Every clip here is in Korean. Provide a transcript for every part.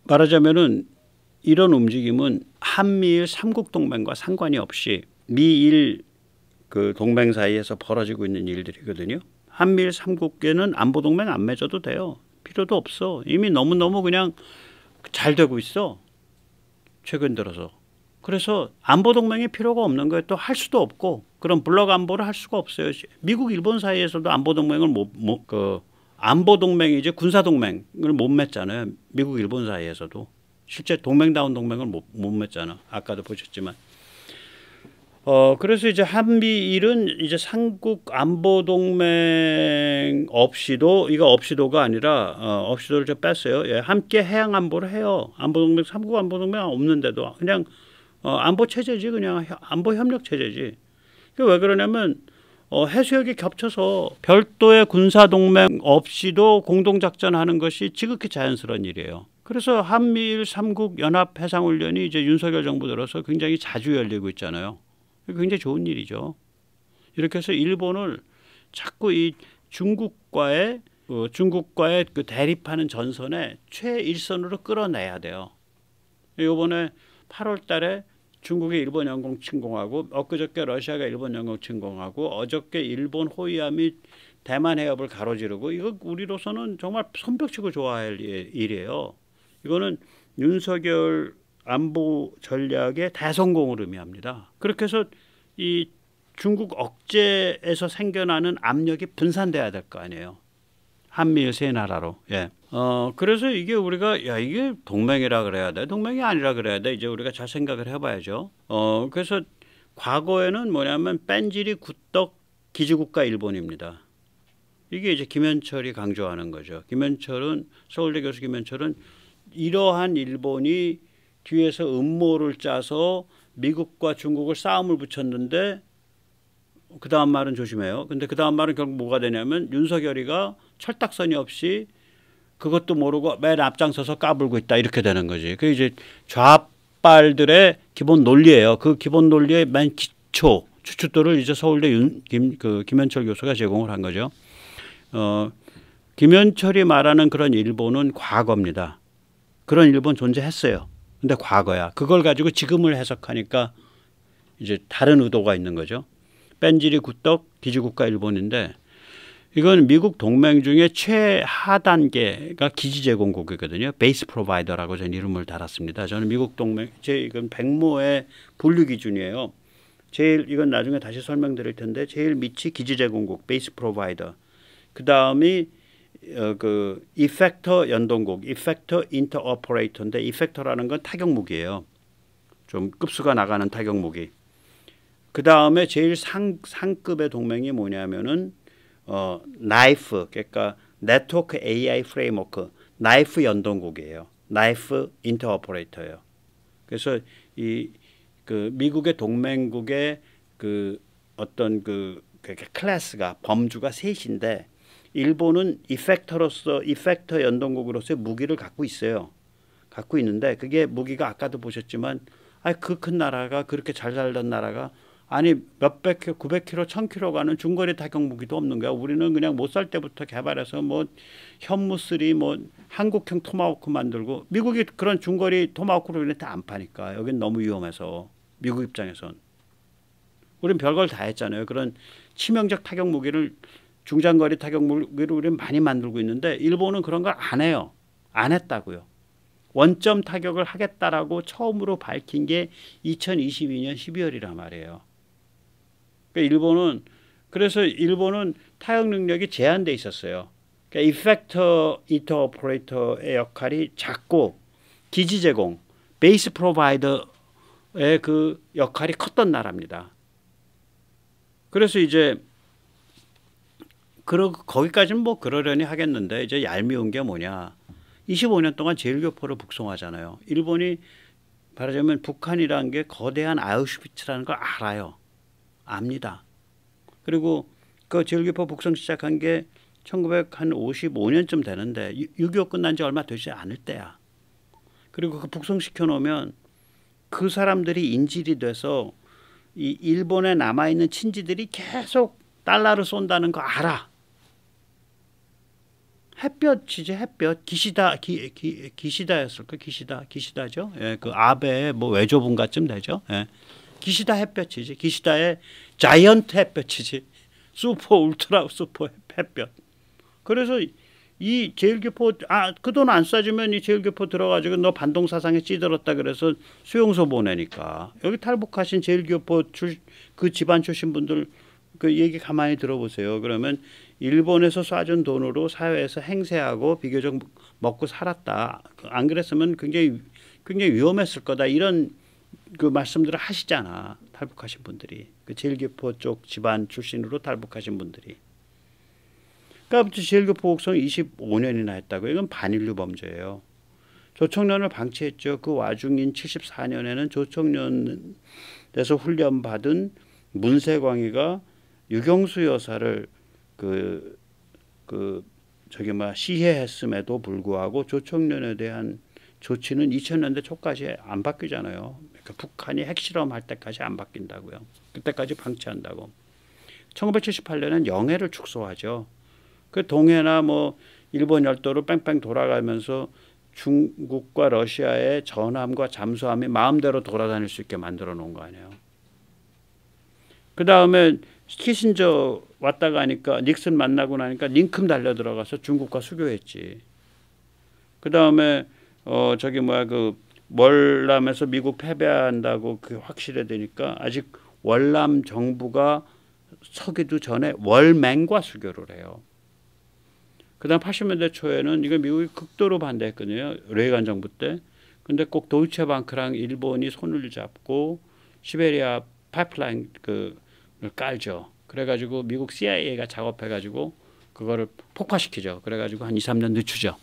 말하자면은 이런 움직임은 한미일 삼국 동맹과 상관이 없이 미일 그 동맹 사이에서 벌어지고 있는 일들이거든요. 한미일 삼국계는 안보 동맹 안 맺어도 돼요. 필요도 없어. 이미 너무너무 그냥 잘 되고 있어. 최근 들어서. 그래서 안보 동맹이 필요가 없는 거예요. 또 할 수도 없고 그런 블록 안보를 할 수가 없어요. 미국 일본 사이에서도 안보 동맹을 안보 동맹이지 군사 동맹을 못 맺잖아요. 미국 일본 사이에서도 실제 동맹다운 동맹을 못 맺잖아. 아까도 보셨지만. 그래서 이제 한미일은 이제 삼국 안보 동맹 없이도 이거 없이도가 아니라 없이도를 좀 뺐어요. 예, 함께 해양 안보를 해요. 안보 동맹 삼국 안보 동맹 없는데도 그냥 안보 체제지 그냥 안보 협력 체제지. 왜 그러냐면 해수욕이 겹쳐서 별도의 군사 동맹 없이도 공동 작전하는 것이 지극히 자연스러운 일이에요. 그래서 한미일 삼국 연합 해상 훈련이 이제 윤석열 정부 들어서 굉장히 자주 열리고 있잖아요. 굉장히 좋은 일이죠. 이렇게 해서 일본을 자꾸 이 중국과의 그 대립하는 전선에 최일선으로 끌어내야 돼요. 이번에 8월 달에 중국이 일본 영공 침공하고 엊그저께 러시아가 일본 영공 침공하고 어저께 일본 호위함이 대만 해협을 가로지르고 이거 우리로서는 정말 손뼉치고 좋아할 일이에요. 이거는 윤석열 안보 전략의 대성공을 의미합니다. 그렇게 해서 이 중국 억제에서 생겨나는 압력이 분산돼야 될 거 아니에요. 한미일 세 나라로. 예. 그래서 이게 우리가 이게 동맹이라 그래야 돼, 동맹이 아니라 그래야 돼. 이제 우리가 잘 생각을 해봐야죠. 그래서 과거에는 뭐냐면 뺀질이 구떡 기지국가 일본입니다. 이게 이제 김현철이 강조하는 거죠. 서울대 교수 김현철은 이러한 일본이 뒤에서 음모를 짜서 미국과 중국을 싸움을 붙였는데 그 다음 말은 조심해요. 근데 그 다음 말은 결국 뭐가 되냐면 윤석열이가 철딱서니 없이 그것도 모르고 맨 앞장서서 까불고 있다 이렇게 되는 거지. 그게 이제 좌빨들의 기본 논리예요. 그 기본 논리의 맨 기초 추측도를 이제 서울대 김현철 교수가 제공을 한 거죠. 김현철이 말하는 그런 일본은 과거입니다. 그런 일본 존재했어요. 근데 과거야. 그걸 가지고 지금을 해석하니까 이제 다른 의도가 있는 거죠. 뺀질이 구떡 기지국가 일본인데 이건 미국 동맹 중에 최하 단계가 기지 제공국이거든요. 베이스 프로바이더라고 저는 이름을 달았습니다. 저는 미국 동맹 이건 백모의 분류 기준이에요. 이건 나중에 다시 설명드릴 텐데 제일 밑이 기지 제공국 베이스 프로바이더. 그 다음이 그 이펙터 연동국, 이펙터 인터오퍼레이터인데 이펙터라는 건 타격 무기예요. 좀 급수가 나가는 타격 무기. 그 다음에 제일 상급의 동맹이 뭐냐면은 나이프, 그러니까 네트워크 AI 프레임워크, 나이프 연동국이에요. 나이프 인터오퍼레이터예요. 그래서 그 미국의 동맹국의 그 어떤 그 클래스가 범주가 셋인데. 일본은 이펙터 연동국으로서의 무기를 갖고 있어요. 갖고 있는데 그게 무기가 아까도 보셨지만 그 큰 나라가 그렇게 잘 살던 나라가 아니 몇백 킬로, 900km, 1000km 가는 중거리 타격 무기도 없는 거야. 우리는 그냥 못 살 때부터 개발해서 뭐 현무3 뭐 한국형 토마호크 만들고 미국이 그런 중거리 토마호크를 우리한테 안 파니까 여긴 너무 위험해서 미국 입장에선 우린 별걸 다 했잖아요. 그런 치명적 타격 무기를 중장거리 타격 무기를 우리는 많이 만들고 있는데 일본은 그런 걸 안 해요. 안 했다고요. 원점 타격을 하겠다라고 처음으로 밝힌 게 2022년 12월이란 말이에요. 그러니까 그래서 일본은 타격 능력이 제한돼 있었어요. 그러니까 이펙터 인터오퍼레이터의 역할이 작고 기지 제공, 베이스 프로바이더의 그 역할이 컸던 나라입니다. 그래서 이제 거기까지는 뭐 그러려니 하겠는데 이제 얄미운 게 뭐냐. 25년 동안 제일교포를 북송하잖아요. 일본이 말하자면 북한이라는 게 거대한 아우슈비츠라는 걸 알아요. 압니다. 그리고 그 제일교포 북송 시작한 게 1955년쯤 되는데 6.25 끝난 지 얼마 되지 않을 때야. 그리고 그 북송시켜 놓으면 그 사람들이 인질이 돼서 이 일본에 남아있는 친지들이 계속 달러를 쏜다는 거 알아. 햇볕이지 햇볕. 기시다였을까? 기시다죠. 예, 그 아베의 뭐 외조분가쯤 되죠. 예. 기시다 햇볕이지. 기시다의 자이언트 햇볕이지. 슈퍼 울트라 슈퍼 햇볕. 그래서 이 제일교포 그 돈 안 싸주면 이 제일교포 들어가지고 너 반동사상에 찌들었다 그래서 수용소 보내니까 여기 탈북하신 제일교포 그 집안 출신 분들 그 얘기 가만히 들어보세요. 그러면 일본에서 쏴준 돈으로 사회에서 행세하고 비교적 먹고 살았다. 안 그랬으면 굉장히 위험했을 거다. 이런 그 말씀들을 하시잖아. 탈북하신 분들이 그 제일교포 쪽 집안 출신으로 탈북하신 분들이. 그러니까 제일교포 국성 25년이나 했다고. 이건 반인류 범죄예요. 조청년을 방치했죠. 그 와중인 74년에는 조청년에서 훈련받은 문세광이가 유경수 여사를 시해했음에도 불구하고 조청년에 대한 조치는 2000년대 초까지 안 바뀌잖아요. 그러니까 북한이 핵실험할 때까지 안 바뀐다고요. 그때까지 방치한다고. 1978년엔 영해를 축소하죠. 그 동해나 뭐 일본 열도로 뺑뺑 돌아가면서 중국과 러시아의 전함과 잠수함이 마음대로 돌아다닐 수 있게 만들어 놓은 거 아니에요. 그 다음에 키신저 왔다 가니까 닉슨 만나고 나니까 링큼 달려 들어가서 중국과 수교했지. 그 다음에 그 월남에서 미국 패배한다고 그 확실해지니까 아직 월남 정부가 서기도 전에 월맹과 수교를 해요. 그 다음 80년대 초에는 이거 미국이 극도로 반대했거든요. 레이간 정부 때. 근데 꼭 도이체방크랑 일본이 손을 잡고 시베리아 파이프라인 를 깔죠. 그래가지고 미국 CIA가 작업해가지고 그거를 폭파시키죠. 그래가지고 한 2, 3년 늦추죠.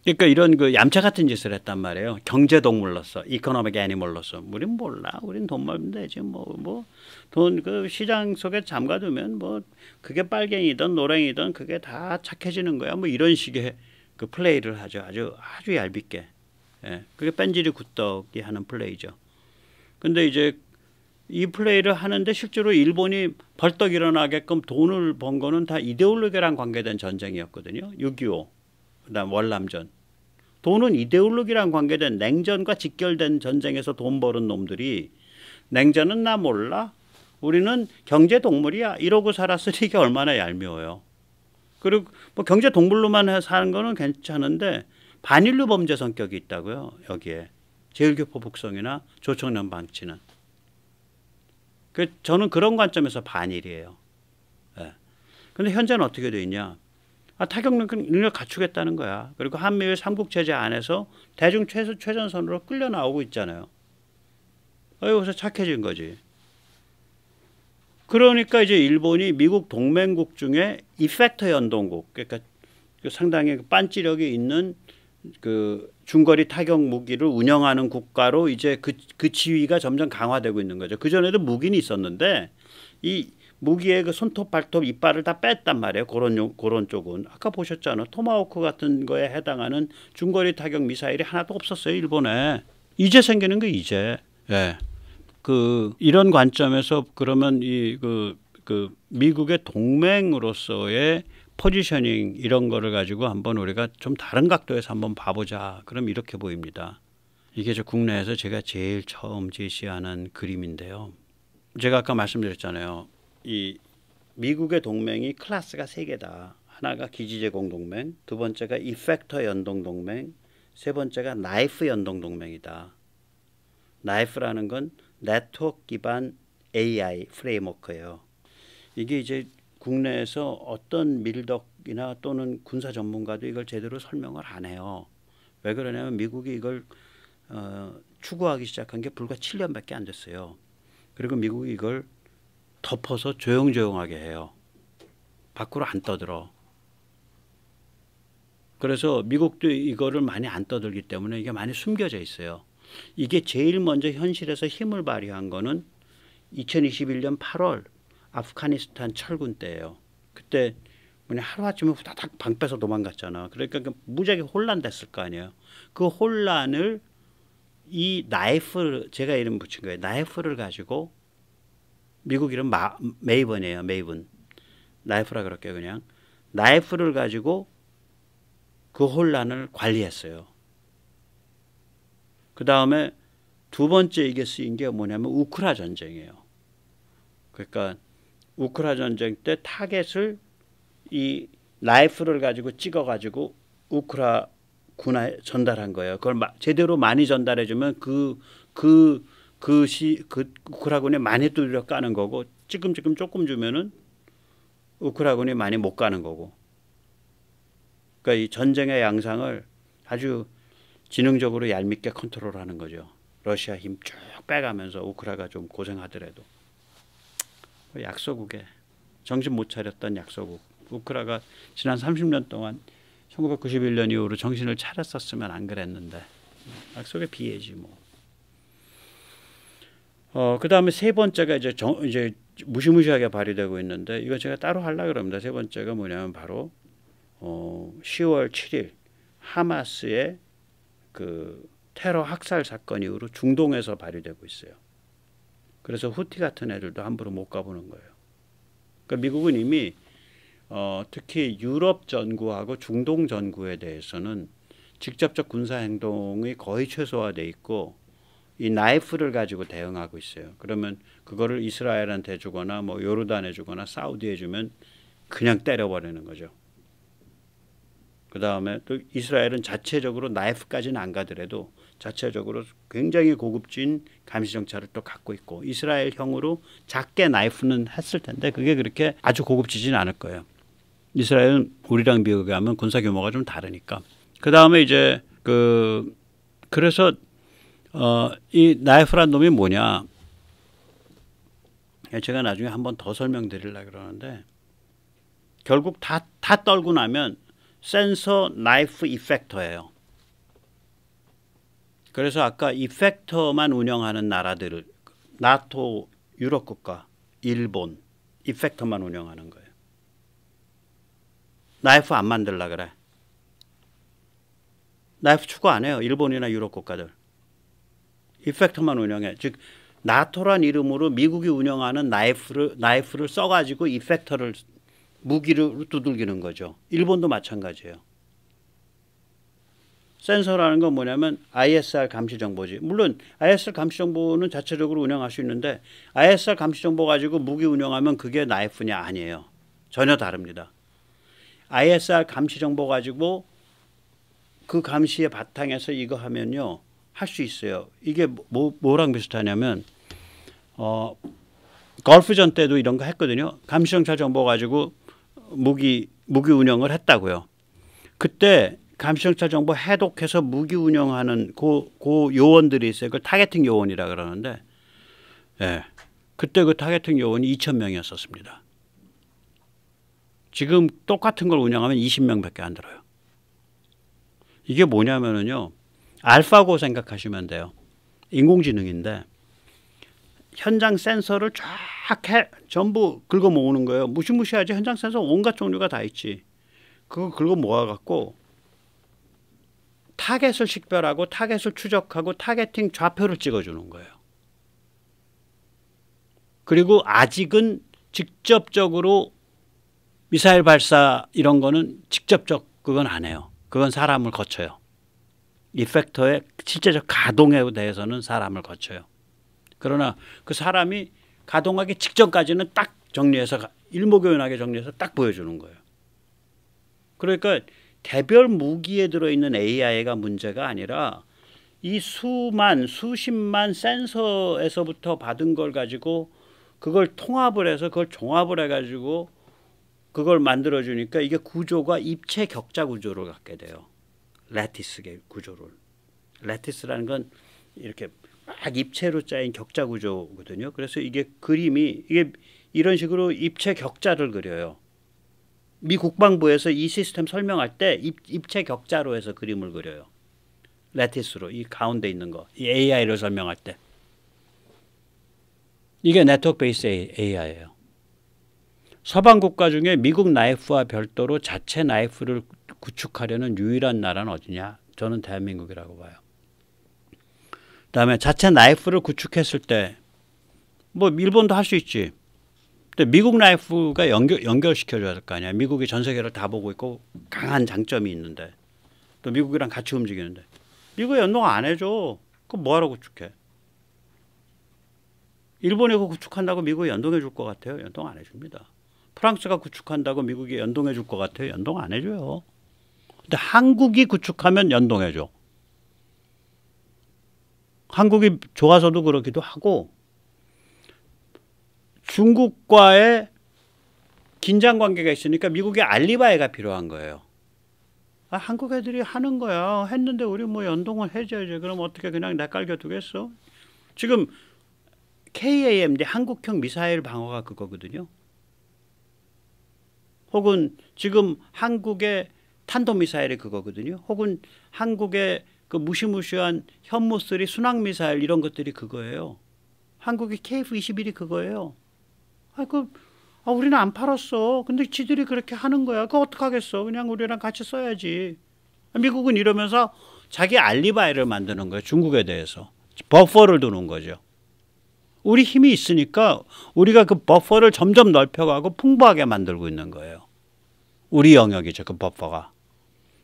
그러니까 이런 그 얌체 같은 짓을 했단 말이에요. 경제동물로서, 이코노믹 애니멀로서. 우린 몰라. 우린 돈 벌면 되지. 돈 그 시장 속에 잠가두면 뭐 그게 빨갱이든 노랭이든 그게 다 착해지는 거야. 뭐 이런 식의 그 플레이를 하죠. 아주 얄밉게. 예. 그게 뺀질이 굿떡이 하는 플레이죠. 근데 이제 이 플레이를 하는데 실제로 일본이 벌떡 일어나게끔 돈을 번 거는 다 이데올로기랑 관계된 전쟁이었거든요. 6.25, 그다음 월남전. 돈은 이데올로기랑 관계된 냉전과 직결된 전쟁에서 돈 버는 놈들이 냉전은 나 몰라. 우리는 경제 동물이야. 이러고 살았으니 이게 얼마나 얄미워요. 그리고 뭐 경제 동물로만 사는 거는 괜찮은데 반인류 범죄 성격이 있다고요. 여기에 제일교포 북송이나 조청년 방치는. 저는 그런 관점에서 반일이에요. 예. 근데 현재는 어떻게 돼 있냐? 타격 능력 갖추겠다는 거야. 그리고 한미일 삼국체제 안에서 대중 최전선으로 끌려 나오고 있잖아요. 여기서 착해진 거지. 그러니까 이제 일본이 미국 동맹국 중에 이펙터 연동국, 그러니까 상당히 빤지력이 있는 그 중거리 타격 무기를 운영하는 국가로 이제 그 지위가 점점 강화되고 있는 거죠. 그 전에도 무기는 있었는데 이 무기의 그 손톱, 발톱, 이빨을 다 뺐단 말이에요. 그런 쪽은 아까 보셨잖아요. 토마호크 같은 거에 해당하는 중거리 타격 미사일이 하나도 없었어요. 일본에. 이제 생기는 게 이제. 예. 이런 관점에서 그러면 그 미국의 동맹으로서의 포지셔닝 이런 거를 가지고 한번 우리가 좀 다른 각도에서 한번 봐보자. 그럼 이렇게 보입니다. 이게 국내에서 제가 제일 처음 제시하는 그림인데요. 제가 아까 말씀드렸잖아요. 이 미국의 동맹이 클래스가 3개다. 하나가 기지제공동맹, 두 번째가 이펙터 연동동맹, 세 번째가 나이프 연동동맹이다. 나이프라는 건 네트워크 기반 AI 프레임워크예요. 이게 이제 국내에서 어떤 밀덕이나 또는 군사 전문가도 이걸 제대로 설명을 안 해요. 왜 그러냐면 미국이 이걸 추구하기 시작한 게 불과 7년밖에 안 됐어요. 그리고 미국이 이걸 덮어서 조용조용하게 해요. 밖으로 안 떠들어. 그래서 미국도 이거를 많이 안 떠들기 때문에 이게 많이 숨겨져 있어요. 이게 제일 먼저 현실에서 힘을 발휘한 거는 2021년 8월 아프가니스탄 철군 때예요. 그때 하루아침에 후다닥 방 빼서 도망갔잖아. 그러니까 무지하게 혼란됐을 거 아니에요. 그 혼란을 이 나이프, 제가 이름 붙인 거예요. 나이프를 가지고, 미국 이름 메이븐이에요. 메이븐. 나이프라 그럴게요. 그냥 나이프를 가지고 그 혼란을 관리했어요. 그 다음에 두 번째 이게 쓰인 게 뭐냐면 우크라 전쟁이에요. 그러니까 우크라 전쟁 때 타겟을 이 나이프를 가지고 찍어가지고 우크라 군에 전달한 거예요. 그걸 제대로 많이 전달해주면 우크라군이 많이 뚫려 까는 거고, 찌끔찌끔 조금 주면은 우크라군이 많이 못 가는 거고. 그러니까 이 전쟁의 양상을 아주 지능적으로 얄밉게 컨트롤하는 거죠. 러시아 힘 쭉 빼가면서 우크라가 좀 고생하더라도. 약소국에 정신 못 차렸던 약소국. 우크라가 지난 30년 동안 1991년 이후로 정신을 차렸었으면 안 그랬는데 약속의 비애지 뭐. 그 다음에 세 번째가 이제 무시무시하게 발휘되고 있는데 이거 제가 따로 하려고 그럽니다. 세 번째가 뭐냐면 바로 10월 7일 하마스의 그 테러 학살 사건 이후로 중동에서 발휘되고 있어요. 그래서 후티 같은 애들도 함부로 못 가보는 거예요. 그러니까 미국은 이미 특히 유럽 전구하고 중동 전구에 대해서는 직접적 군사 행동이 거의 최소화돼 있고 이 나이프를 가지고 대응하고 있어요. 그러면 그거를 이스라엘한테 주거나 뭐 요르단에 주거나 사우디에 주면 그냥 때려버리는 거죠. 그 다음에 또 이스라엘은 자체적으로 나이프까지는 안 가더라도 자체적으로 굉장히 고급진 감시정찰을 또 갖고 있고 이스라엘형으로 작게 나이프는 했을 텐데 그게 그렇게 아주 고급지진 않을 거예요. 이스라엘은 우리랑 비교하면 군사 규모가 좀 다르니까. 그 다음에 이제 그래서 이 나이프란 놈이 뭐냐? 제가 나중에 한번 더 설명드리려고 그러는데 결국 다 떨고 나면 센서 나이프 이펙터예요. 그래서 아까 이펙터만 운영하는 나라들, 나토 유럽 국가, 일본 이펙터만 운영하는 거예요. 나이프 안 만들라 그래. 나이프 추구 안 해요. 일본이나 유럽 국가들. 이펙터만 운영해. 즉 나토란 이름으로 미국이 운영하는 나이프를 써가지고 이펙터를 무기를 두들기는 거죠. 일본도 마찬가지예요. 센서라는 건 뭐냐면 ISR 감시 정보지. 물론 ISR 감시 정보는 자체적으로 운영할 수 있는데 ISR 감시 정보 가지고 무기 운영하면 그게 나이프냐? 아니에요. 전혀 다릅니다. ISR 감시 정보 가지고 그 감시의 바탕에서 이거 하면요. 할 수 있어요. 이게 뭐랑 비슷하냐면 걸프전 때도 이런 거 했거든요. 감시정찰 정보 가지고 무기 운영을 했다고요. 그때 감시정찰 정보 해독해서 무기 운영하는 그 요원들이 있어요. 그걸 타겟팅 요원이라 그러는데 예. 그때 그 타겟팅 요원이 2,000명이었었습니다. 지금 똑같은 걸 운영하면 20명밖에 안 들어요. 이게 뭐냐면은요. 알파고 생각하시면 돼요. 인공지능인데 현장 센서를 쫙 전부 긁어 모으는 거예요. 무시무시하지. 현장 센서 온갖 종류가 다 있지. 그거 긁어 모아갖고 타겟을 식별하고 타겟을 추적하고 타겟팅 좌표를 찍어주는 거예요. 그리고 아직은 직접적으로 미사일 발사 이런 거는 직접적 그건 안 해요. 그건 사람을 거쳐요. 이펙터의 실제적 가동에 대해서는 사람을 거쳐요. 그러나 그 사람이 가동하기 직전까지는 딱 정리해서 일목요연하게 정리해서 딱 보여주는 거예요. 그러니까 개별 무기에 들어있는 AI가 문제가 아니라 이 수십만 센서에서부터 받은 걸 가지고 그걸 통합을 해서 그걸 종합을 해가지고 그걸 만들어주니까 이게 구조가 입체 격자 구조를 갖게 돼요. 레티스 구조를. 레티스라는 건 이렇게 막 입체로 짜인 격자 구조거든요. 그래서 이게 그림이 이게 이런 식으로 입체 격자를 그려요. 미 국방부에서 이 시스템 설명할 때 입체 격자로 해서 그림을 그려요. 레티스로 이 가운데 있는 거. 이 AI를 설명할 때. 이게 네트워크 베이스 AI예요. 서방 국가 중에 미국 나이프와 별도로 자체 나이프를 구축하려는 유일한 나라는 어디냐? 저는 대한민국이라고 봐요. 그다음에 자체 나이프를 구축했을 때 뭐 일본도 할 수 있지. 근데 미국 라이프가 연결시켜줘야 될 거 아니야. 미국이 전 세계를 다 보고 있고 강한 장점이 있는데 또 미국이랑 같이 움직이는데 미국이 연동 안 해줘. 그럼 뭐하러 구축해? 일본이 그거 구축한다고 미국이 연동해 줄 것 같아요? 연동 안 해줍니다. 프랑스가 구축한다고 미국이 연동해 줄 것 같아요? 연동 안 해줘요. 근데 한국이 구축하면 연동해줘. 한국이 좋아서도 그렇기도 하고 중국과의 긴장 관계가 있으니까 미국의 알리바이가 필요한 거예요. 아, 한국 애들이 하는 거야. 했는데 우리 뭐 연동을 해줘야지. 그럼 어떻게 그냥 내깔겨 두겠어? 지금 KAMD 한국형 미사일 방어가 그거거든요. 혹은 지금 한국의 탄도미사일이 그거거든요. 혹은 한국의 그 무시무시한 현무3 순항미사일 이런 것들이 그거예요. 한국의 KF-21이 그거예요. 우리는 안 팔았어. 근데 지들이 그렇게 하는 거야. 그거 어떡하겠어. 그냥 우리랑 같이 써야지. 미국은 이러면서 자기 알리바이를 만드는 거예요. 중국에 대해서. 버퍼를 두는 거죠. 우리 힘이 있으니까 우리가 그 버퍼를 점점 넓혀가고 풍부하게 만들고 있는 거예요. 우리 영역이죠. 그 버퍼가.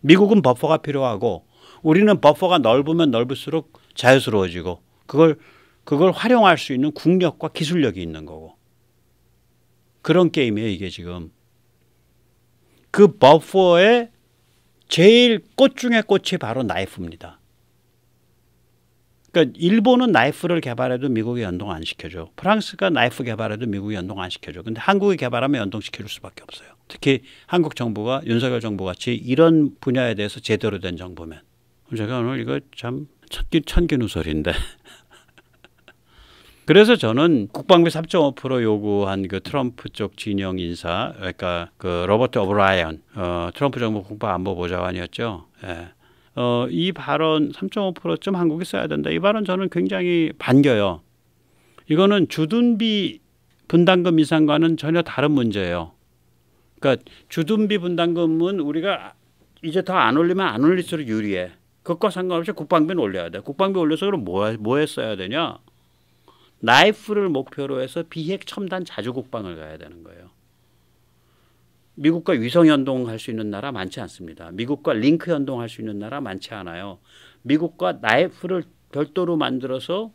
미국은 버퍼가 필요하고 우리는 버퍼가 넓으면 넓을수록 자유스러워지고 그걸 활용할 수 있는 국력과 기술력이 있는 거고. 그런 게임이에요. 이게 지금. 그 버퍼의 제일 꽃 중에 꽃이 바로 나이프입니다. 그러니까 일본은 나이프를 개발해도 미국이 연동 안 시켜줘. 프랑스가 나이프 개발해도 미국이 연동 안 시켜줘. 근데 한국이 개발하면 연동시켜줄 수밖에 없어요. 특히 한국 정부가 윤석열 정부 같이 이런 분야에 대해서 제대로 된 정부면. 제가 오늘 이거 참 천기누설인데. 그래서 저는 국방비 3.5% 요구한 그 트럼프 쪽 진영 인사, 그러니까 그 로버트 오브라이언, 트럼프 정부 국가안보보좌관이었죠. 예. 이 발언 3.5%쯤 한국이 써야 된다. 이 발언 저는 굉장히 반겨요. 이거는 주둔비 분담금 인상과는 전혀 다른 문제예요. 그러니까 주둔비 분담금은 우리가 이제 더 안 올리면 안 올릴수록 유리해. 그것과 상관없이 국방비는 올려야 돼. 국방비 올려서 그럼 뭐에 써야 되냐? 나이프를 목표로 해서 비핵 첨단 자주국방을 가야 되는 거예요. 미국과 위성 연동할 수 있는 나라 많지 않습니다. 미국과 링크 연동할 수 있는 나라 많지 않아요. 미국과 나이프를 별도로 만들어서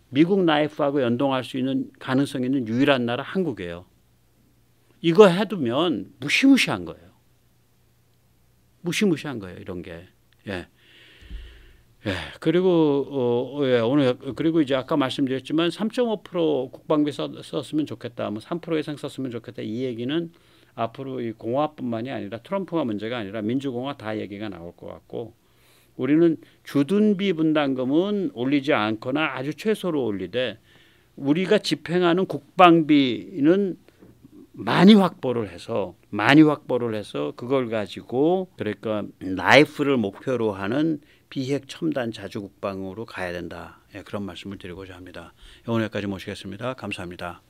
미국 나이프하고 연동할 수 있는 가능성 있는 유일한 나라 한국이에요. 이거 해두면 무시무시한 거예요. 무시무시한 거예요. 이런 게. 예. 예, 그리고 오늘 그리고 이제 아까 말씀드렸지만 3.5% 국방비 썼으면 좋겠다, 뭐 3% 이상 썼으면 좋겠다 이 얘기는 앞으로 이 공화뿐만이 아니라 트럼프가 문제가 아니라 민주공화 다 얘기가 나올 것 같고 우리는 주둔비 분담금은 올리지 않거나 아주 최소로 올리되 우리가 집행하는 국방비는 많이 확보를 해서 그걸 가지고 그러니까 나이프를 목표로 하는 비핵 첨단 자주국방으로 가야 된다. 예, 그런 말씀을 드리고자 합니다. 오늘 여기까지 모시겠습니다. 감사합니다.